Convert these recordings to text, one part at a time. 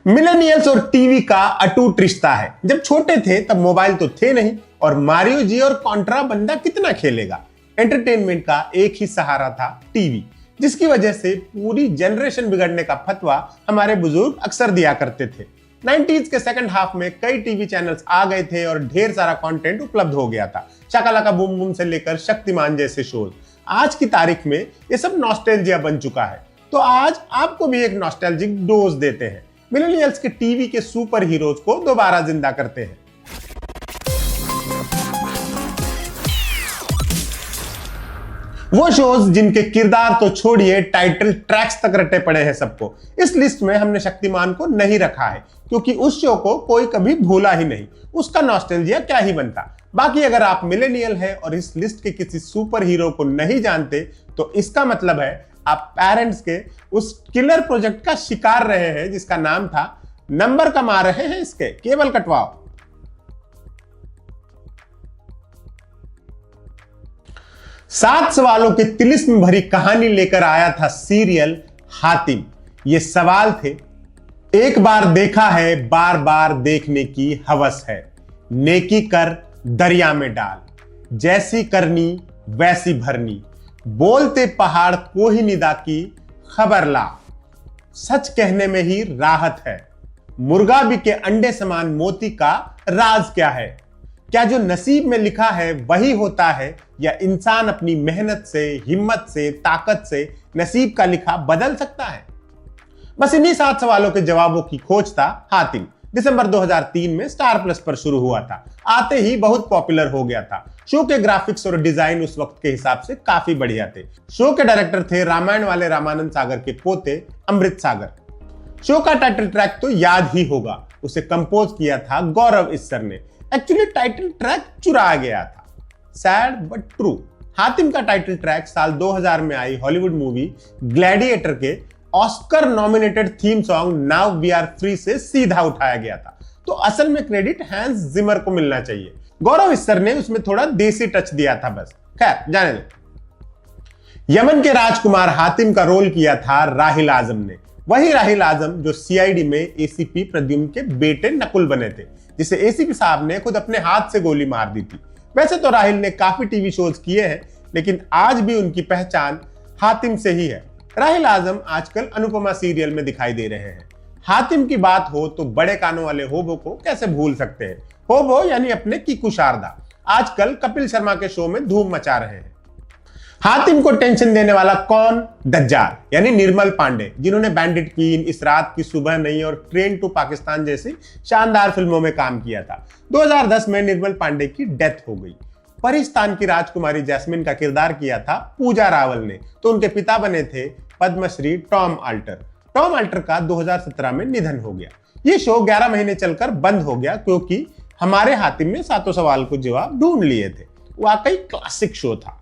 Millennials और TV का अटूट रिश्ता है। जब छोटे थे तब मोबाइल तो थे नहीं और मारियो जी और कॉन्ट्रा बंदा कितना खेलेगा। एंटरटेनमेंट का एक ही सहारा था टीवी, जिसकी वजह से पूरी जनरेशन बिगड़ने का फतवा हमारे बुजुर्ग अक्सर दिया करते थे। 90s के सेकंड हाफ में कई टीवी चैनल्स आ गए थे और ढेर सारा कंटेंट उपलब्ध हो गया था। शाकालाका बूम बूम से लेकर शक्तिमान जैसे शोज। आज की तारीख में ये सब नॉस्टैल्जिया बन चुका है, तो आज आपको भी एक नॉस्टैल्जिक डोज देते हैं। मिलेनियल्स के टीवी के सुपर हीरोज को दोबारा जिंदा करते हैं। वो शोज जिनके किरदार तो छोड़िए टाइटल ट्रैक्स तक रटे पड़े हैं सबको। इस लिस्ट में हमने शक्तिमान को नहीं रखा है क्योंकि उस शो को कोई कभी भूला ही नहीं, उसका नॉस्टैल्जिया क्या ही बनता। बाकी अगर आप मिलेनियल हैं और इस लिस्ट के किसी सुपर हीरो को नहीं जानते तो इसका मतलब है आप पेरेंट्स के उस किलर प्रोजेक्ट का शिकार रहे हैं जिसका नाम था नंबर कमा रहे हैं इसके, केबल कटवाओ। सात सवालों के तिलिस्म भरी कहानी लेकर आया था सीरियल हातिम। ये सवाल थे, एक बार देखा है बार बार देखने की हवस है, नेकी कर दरिया में डाल, जैसी करनी वैसी भरनी, बोलते पहाड़ को ही निदा की खबर ला, सच कहने में ही राहत है, मुर्गा भी के अंडे समान मोती का राज क्या है, क्या जो नसीब में लिखा है वही होता है या इंसान अपनी मेहनत से, हिम्मत से, ताकत से नसीब का लिखा बदल सकता है। बस इन्हीं 7 सवालों के जवाबों की खोज था हातिम। दिसंबर 2003 में स्टार प्लस पर शुरू हुआ था। आते ही बहुत पॉपुलर हो गया था। शो के ग्राफिक्स और डिजाइन उस वक्त के हिसाब से काफी बढ़िया थे। शो के डायरेक्टर थे रामायण वाले रामानंद सागर के पोते अमृत सागर। शो का टाइटल ट्रैक तो याद ही होगा, उसे कंपोज किया था गौरव इस्सर ने। एक्चुअली टाइटल ट्रैक चुराया गया था, सैड बट ट्रू। हातिम का टाइटल ट्रैक साल 2000 में आई हॉलीवुड मूवी ग्लैडिएटर के Oscar nominated theme song now we are free से सीधा उठाया गया था, तो असल में क्रेडिट हैंस जिमर को मिलना चाहिए। गौरव इस्सर ने उसमें थोड़ा देसी टच दिया था बस। खैर जाने दे। यमन के राजकुमार हातिम का रोल किया था राहिल आजम ने, वही राहिल आजम जो सीआईडी में एसीपी प्रद्युम्न के बेटे नकुल बने थे, जिसे एसीपी साहब ने खुद अपने हाथ से गोली मार दी थी। वैसे तो राहिल ने काफी टीवी शोज किए हैं, लेकिन आज भी उनकी पहचान हातिम से ही है। राहिल आजम आजकल अनुपमा सीरियल में दिखाई दे रहे हैं। हातिम की बात हो तो बड़े कानों वाले होबो को कैसे भूल सकते हैं। होबो यानी अपने कीकू शारदा आजकल कपिल शर्मा के शो में धूम मचा रहे हैं। हातिम को टेंशन देने वाला कौन? दज्जाल यानी निर्मल पांडे, जिन्होंने बैंडिट क्वीन, इस रात की सुबह नहीं और ट्रेन टू पाकिस्तान जैसी शानदार फिल्मों में काम किया था। 2010 में निर्मल पांडे की डेथ हो गई। परिस्तान की राजकुमारी जैस्मिन का किरदार किया था पूजा रावल ने, तो उनके पिता बने थे Padmashri Tom Alter. Tom Alter का 2017 में निधन हो गया। ये शो 11 महीने चलकर बंद हो गया क्योंकि हमारे हातिम में 7 सवाल को जवाब ढूंढ लिए थे। वाकई क्लासिक शो था।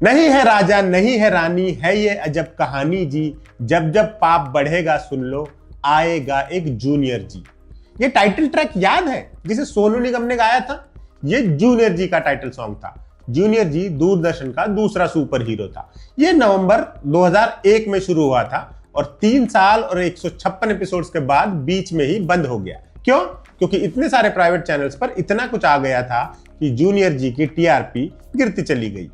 नहीं है राजा नहीं है रानी, है ये अजब कहानी जी, जब जब पाप बढ़ेगा सुन लो, आएगा एक जूनियर जी। ये टाइटल ट्रैक याद है जिसे सोनू निगम ने गाया था? ये जूनियर जी का टाइटल सॉन्ग था। जूनियर जी दूरदर्शन का दूसरा सुपर हीरो था। ये नवंबर 2001 में शुरू हुआ था और 3 साल और 156 एपिसोड्स के बाद बीच में ही बंद हो गया। क्यों? क्योंकि इतने सारे प्राइवेट चैनल्स पर इतना कुछ आ गया था कि जूनियर जी की टीआरपी गिरती चली गई।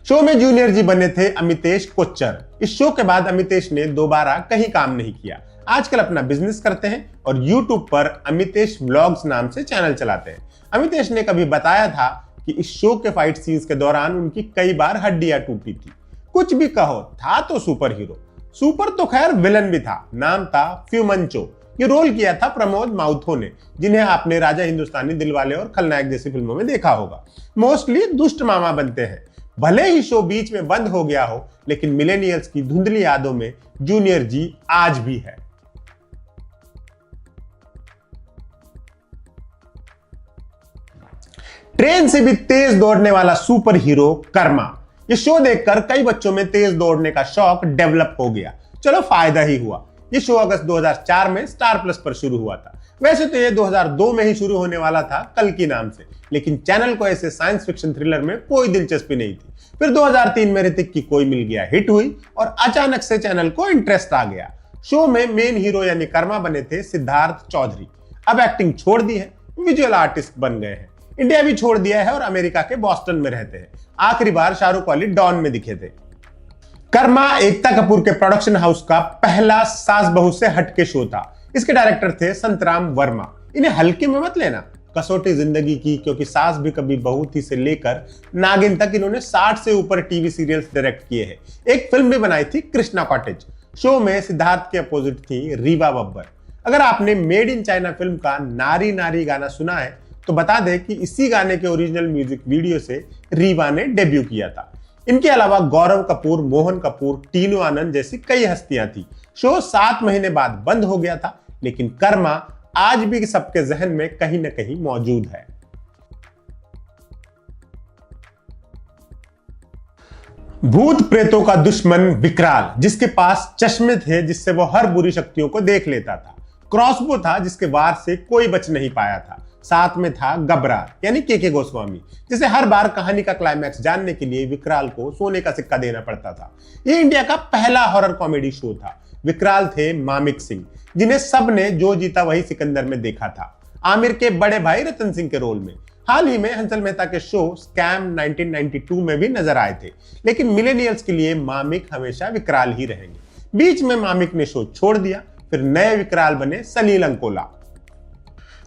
शो में जूनियर जी बने थे अमितेश कोच्चर। इस शो के बाद अमितेश ने दोबारा कहीं काम नहीं किया। आजकल अपना बिजनेस करते हैं और YouTube पर अमितेश व्लॉग्स नाम से चैनल चलाते हैं। अमितेश ने कभी बताया था कि इस शो के फाइट सीन्स के दौरान उनकी कई बार हड्डियां टूटी थी। कुछ भी कहो, था तो सुपर हीरो। सुपर तो खैर विलन भी था, नाम था फ्यूमंचो। ये रोल किया था प्रमोद माउथो ने, जिन्हें आपने राजा हिंदुस्तानी, दिलवाले और खलनायक जैसी फिल्मों में देखा होगा। मोस्टली दुष्ट मामा बनते हैं। भले ही शो बीच में बंद हो गया हो, लेकिन मिलेनियल्स की धुंधली यादों में जूनियर जी आज भी है। ट्रेन से भी तेज दौड़ने वाला सुपर हीरो कर्मा। ये शो देखकर कई बच्चों में तेज दौड़ने का शौक डेवलप हो गया। चलो फायदा ही हुआ। ये शो अगस्त 2004 में स्टार प्लस पर शुरू हुआ था। वैसे तो ये 2002 में ही शुरू होने वाला था कल की नाम से, लेकिन चैनल को ऐसे साइंस फिक्शन थ्रिलर में कोई दिलचस्पी नहीं थी। फिर 2003 में ऋतिक की कोई मिल गया हिट हुई और अचानक से चैनल को इंटरेस्ट आ गया। शो में मेन हीरो यानी कर्मा बने थे सिद्धार्थ चौधरी। अब एक्टिंग छोड़ दी है, विजुअल आर्टिस्ट बन गए हैं, इंडिया भी छोड़ दिया है और अमेरिका के बॉस्टन में रहते हैं। आखिरी बार शाहरुख वाली डॉन में दिखे थे। कर्मा एकता कपूर के प्रोडक्शन हाउस का पहला सास बहू से हटके शो था। इसके डायरेक्टर थे संतराम वर्मा। इन्हें हल्के में मत लेना, कसौटी जिंदगी की, क्योंकि सास भी कभी बहू थी से लेकर नागिन तक इन्होंने 60 से ऊपर टीवी सीरियल्स डायरेक्ट किए हैं। एक फिल्म भी बनाई थी कृष्णा कॉटेज। शो में सिद्धार्थ के अपोजिट थी रीवा बब्बर। अगर आपने मेड इन चाइना फिल्म का नारी नारी गाना सुना है तो बता दें कि इसी गाने के ओरिजिनल म्यूजिक वीडियो से रीवा ने डेब्यू किया था। इनके अलावा गौरव कपूर, मोहन कपूर, टीनू आनंद जैसी कई हस्तियां थी। शो 7 महीने बाद बंद हो गया था, लेकिन कर्मा आज भी सबके जहन में कहीं ना कहीं मौजूद है। भूत प्रेतों का दुश्मन विकराल, जिसके पास चश्मे थे जिससे वो हर बुरी शक्तियों को देख लेता था। क्रॉसबो था जिसके वार से कोई बच नहीं पाया था। साथ में था गबरार यानी के गोस्वामी, जिसे हर बार कहानी का क्लाइमैक्स जानने के लिए विकराल को सोने का सिक्का देना पड़ता था। ये इंडिया का पहला हॉरर कॉमेडी शो था। विकराल थे मामिक सिंह, जिन्हें सबने जो जीता वही सिकंदर में देखा था, आमिर के बड़े भाई रतन सिंह के रोल में। हाल ही में हंसल मेहता के शो स्कैम 1992 में भी नजर आए थे, लेकिन मिलेनियल्स के लिए मामिक हमेशा विकराल ही रहेंगे। बीच में मामिक ने शो छोड़ दिया, फिर नए विकराल बने सलील अंकोला।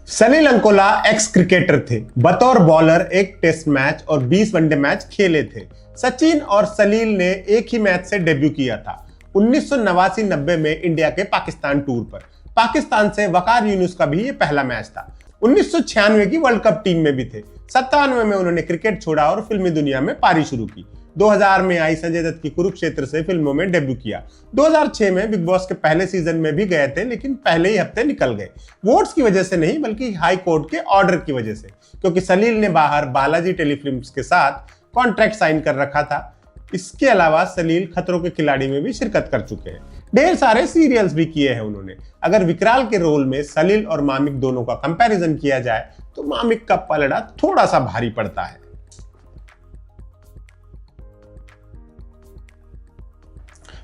सलील अंकोला एक्स क्रिकेटर थे। बतौर बॉलर एक टेस्ट मैच और 20 वनडे मैच खेले थे। सचिन और सलील ने एक ही मैच से डेब्यू किया था 1989-90 में इंडिया के पाकिस्तान टूर पर। पाकिस्तान से वकार यूनुस का भी ये पहला मैच था। 1996 की वर्ल्ड कप टीम में भी थे। 97 में उन्होंने क्रिकेट छोड़ा और फिल्मी दुनिया में पारी शुरू की। 2000 में आई संजय दत्त की कुरुक्षेत्र से फिल्मों में डेब्यू किया। 2006 में बिग बॉस के पहले सीजन में भी गए थे, लेकिन पहले ही हफ्ते निकल गए। वोट्स की वजह से नहीं, बल्कि हाई कोर्ट के ऑर्डर की वजह से, क्योंकि सलील ने बाहर बालाजी टेलीफिल्म्स के साथ कॉन्ट्रैक्ट साइन कर रखा था। इसके अलावा सलील खतरों के खिलाड़ी में भी शिरकत कर चुके हैं। ढेर सारे सीरियल्स भी किए हैं उन्होंने। अगर विकराल के रोल में सलील और मामिक दोनों का कंपैरिजन किया जाए तो मामिक का पलड़ा थोड़ा सा भारी पड़ता है।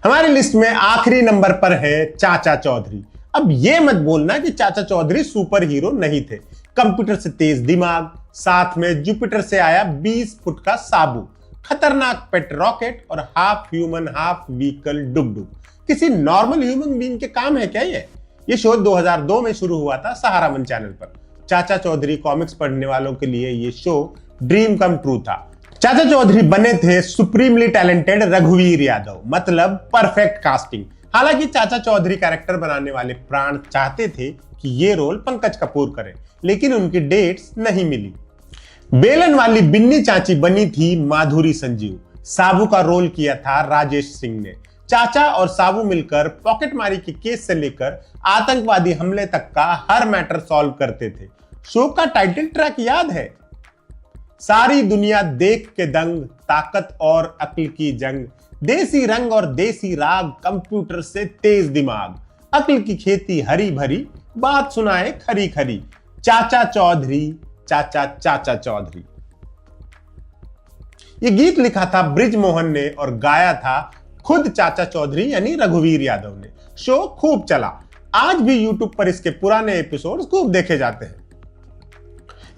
हमारी लिस्ट में आखिरी नंबर पर है चाचा चौधरी। अब ये मत बोलना कि चाचा चौधरी सुपर हीरो नहीं थे। कंप्यूटर से तेज दिमाग, साथ में जुपिटर से आया 20 फुट का साबू, खतरनाक पेट रॉकेट और half human half vehicle Dungdung. किसी नॉर्मल ह्यूमन बीइंग के काम है क्या ये शो 2002 में शुरू हुआ था सहारा वन चैनल पर। चाचा चौधरी कॉमिक्स पढ़ने वालों के लिए ये शो ड्रीम कम ट्रू था। चाचा चौधरी बने थे सुप्रीमली टैलेंटेड रघुवीर यादव, मतलब परफेक्ट कास्टिंग। हालांकि चाचा चौधरी कैरेक्टर बनाने वाले प्राण चाहते थे कि ये रोल पंकज कपूर करें, लेकिन उनकी डेट्स नहीं मिली। बेलन वाली बिन्नी चाची बनी थी माधुरी संजीव। साबू का रोल किया था राजेश सिंह ने। चाचा और साबू मिलकर पॉकेटमारी के केस से लेकर आतंकवादी हमले तक का हर मैटर सॉल्व करते थे। शो का टाइटल ट्रैक याद है? सारी दुनिया देख के दंग, ताकत और अक्ल की जंग, देसी रंग और देसी राग, कंप्यूटर से तेज दिमाग, अक्ल की खेती हरी भरी, बात सुनाए खरी खरी, चाचा चौधरी, चाचा चाचा चौधरी। ये गीत लिखा था ब्रिज मोहन ने और गाया था खुद चाचा चौधरी यानी रघुवीर यादव ने। शो खूब चला। आज भी यूट्यूब पर इसके पुराने एपिसोड्स खूब देखे जाते हैं।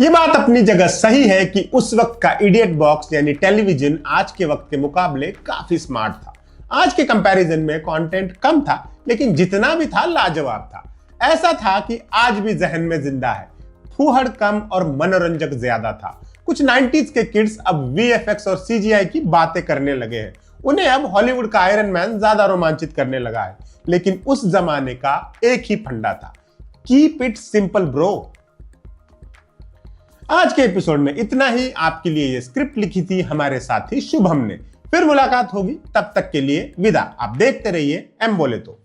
ये बात अपनी जगह सही है कि उस वक्त का इडियट बॉक्स यानी टेलीविजन आज के वक्त के मुकाबले काफी स्मार्ट था। आज के कंपैरिजन में कंटेंट कम था, लेकिन जितना भी था लाजवाब था। ऐसा था कि आज भी जहन में जिंदा है। फूहड़ कम और मनोरंजक ज्यादा था। कुछ 90s के किड्स अब वीएफएक्स और सीजीआई की बातें करने लगे हैं। उन्हें अब हॉलीवुड का आयरन मैन ज्यादा रोमांचित करने लगा है, लेकिन उस जमाने का एक ही फंडा था, कीप इट सिंपल ब्रो। आज के एपिसोड में इतना ही। आपके लिए ये स्क्रिप्ट लिखी थी हमारे साथी शुभम ने। फिर मुलाकात होगी, तब तक के लिए विदा। आप देखते रहिए एम बोले तो।